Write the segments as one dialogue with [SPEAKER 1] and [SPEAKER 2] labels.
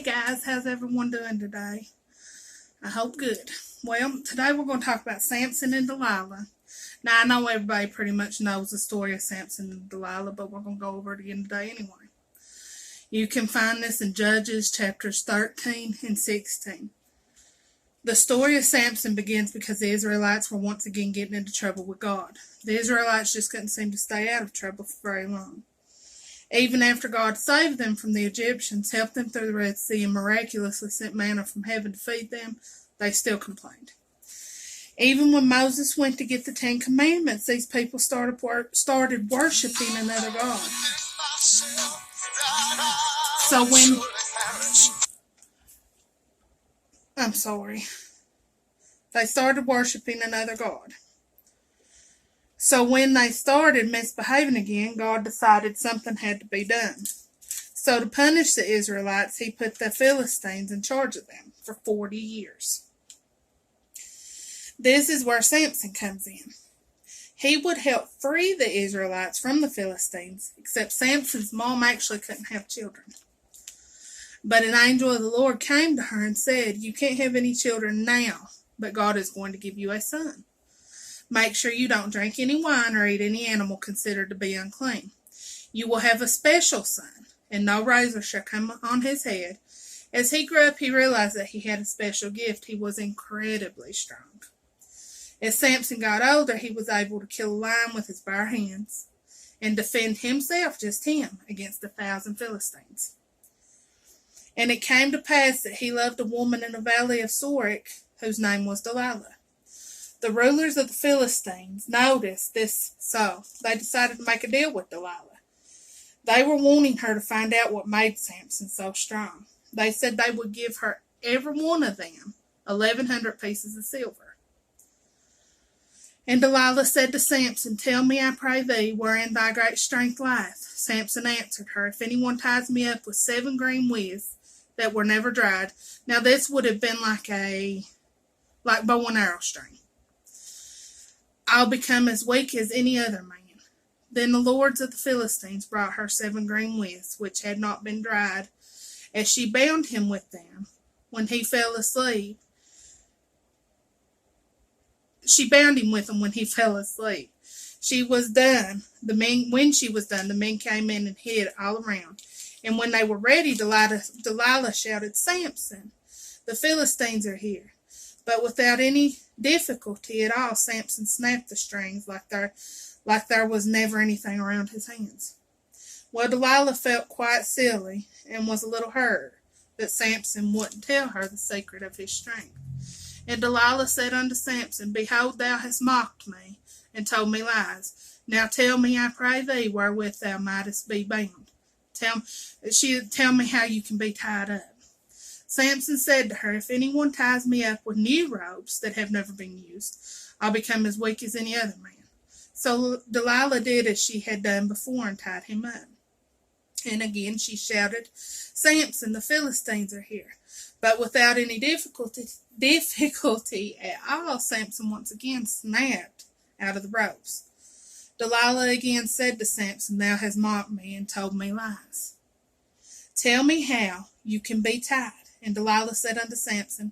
[SPEAKER 1] guys, how's everyone doing today? I hope good. Well, today we're going to talk about Samson and Delilah. Now, I know everybody pretty much knows the story of Samson and Delilah, but we're going to go over it again today anyway. You can find this in Judges chapters 13 and 16. The story of Samson begins because the Israelites were once again getting into trouble with God. The Israelites just couldn't seem to stay out of trouble for very long. Even after God saved them from the Egyptians, helped them through the Red Sea, and miraculously sent manna from heaven to feed them, they still complained. Even when Moses went to get the Ten Commandments, these people started worshiping another God. They started worshiping another God. So when they started misbehaving again, God decided something had to be done. So to punish the Israelites, he put the Philistines in charge of them for 40 years. This is where Samson comes in. He would help free the Israelites from the Philistines, except Samson's mom actually couldn't have children. But an angel of the Lord came to her and said, "You can't have any children now, but God is going to give you a son. Make sure you don't drink any wine or eat any animal considered to be unclean. You will have a special son, and no razor shall come on his head." As he grew up, he realized that he had a special gift. He was incredibly strong. As Samson got older, he was able to kill a lion with his bare hands and defend himself, just him, against 1,000 Philistines. And it came to pass that he loved a woman in the valley of Sorek, whose name was Delilah. The rulers of the Philistines noticed this, so they decided to make a deal with Delilah. They were wanting her to find out what made Samson so strong. They said they would give her, every one of them, 1,100 pieces of silver. And Delilah said to Samson, "Tell me, I pray thee, wherein thy great strength lieth." Samson answered her, "If anyone ties me up with 7 green withs that were never dried." Now this would have been like bow and arrow string. "I'll become as weak as any other man." Then the lords of the Philistines brought her 7 green withs, which had not been dried. As she bound him with them, when he fell asleep, she bound him with them when he fell asleep. When she was done, the men came in and hid all around. And when they were ready, Delilah shouted, "Samson, the Philistines are here." But without any difficulty at all, Samson snapped the strings like there was never anything around his hands. Well, Delilah felt quite silly and was a little hurt that Samson wouldn't tell her the secret of his strength. And Delilah said unto Samson, "Behold, thou hast mocked me and told me lies. Now tell me, I pray thee, wherewith thou mightest be bound. Tell me how you can be tied up." Samson said to her, "If anyone ties me up with new ropes that have never been used, I'll become as weak as any other man." So Delilah did as she had done before and tied him up. And again she shouted, "Samson, the Philistines are here." But without any difficulty at all, Samson once again snapped out of the ropes. Delilah again said to Samson, "Thou hast mocked me and told me lies. Tell me how you can be tied." And Delilah said unto Samson,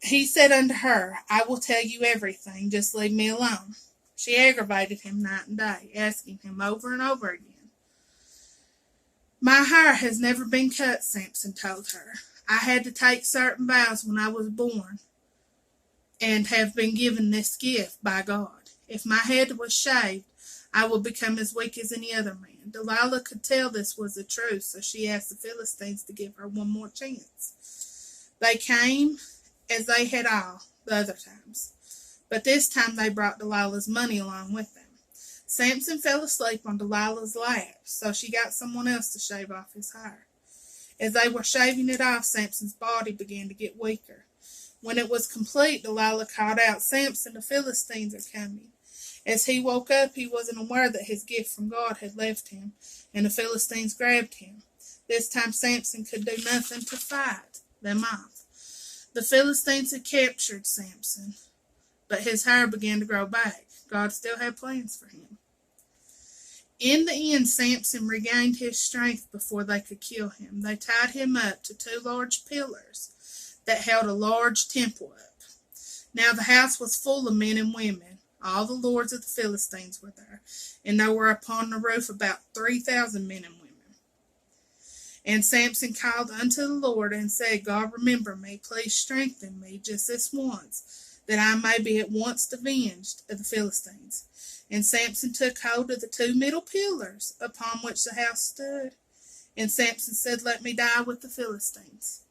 [SPEAKER 1] he said unto her, "I will tell you everything, just leave me alone." She aggravated him night and day, asking him over and over again. "My hair has never been cut," Samson told her. "I had to take certain vows when I was born and have been given this gift by God. If my head was shaved, I would become as weak as any other man." Delilah could tell this was the truth, so she asked the Philistines to give her one more chance. They came as they had all the other times, but this time they brought Delilah's money along with them. Samson fell asleep on Delilah's lap, so she got someone else to shave off his hair. As they were shaving it off, Samson's body began to get weaker. When it was complete, Delilah called out, "Samson, the Philistines are coming." As he woke up, he wasn't aware that his gift from God had left him, and the Philistines grabbed him. This time Samson could do nothing to fight them off. The Philistines had captured Samson, but his hair began to grow back. God still had plans for him. In the end, Samson regained his strength before they could kill him. They tied him up to 2 large pillars that held a large temple up. Now the house was full of men and women. All the lords of the Philistines were there, and there were upon the roof about 3,000 men and women. And Samson called unto the Lord and said, God, remember me, please strengthen me just this once, that I may be at once avenged of the Philistines. And Samson took hold of the 2 middle pillars upon which the house stood. And Samson said, let me die with the Philistines.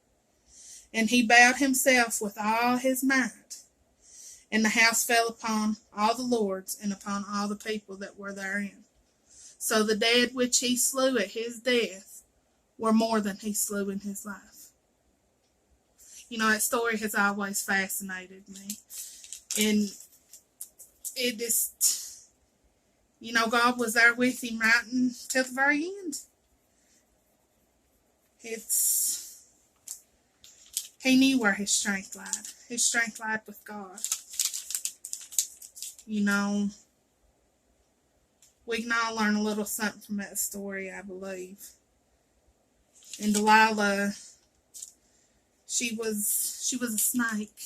[SPEAKER 1] And he bowed himself with all his might. And the house fell upon all the lords and upon all the people that were therein. So the dead which he slew at his death were more than he slew in his life. You know, that story has always fascinated me. And it just, you know, God was there with him right until the very end. He knew where his strength lied. His strength lied with God. You know, we can all learn a little something from that story, I believe. And Delilah, she was a snake.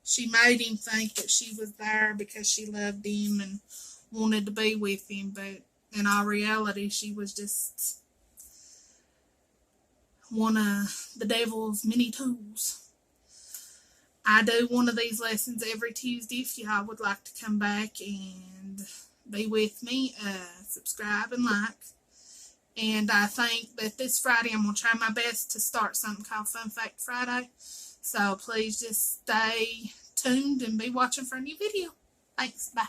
[SPEAKER 1] She made him think that she was there because she loved him and wanted to be with him, but in all reality, she was just one of the devil's many tools. I do one of these lessons every Tuesday. If y'all would like to come back and be with me, subscribe and like. And I think that this Friday I'm going to try my best to start something called Fun Fact Friday. So please just stay tuned and be watching for a new video. Thanks. Bye.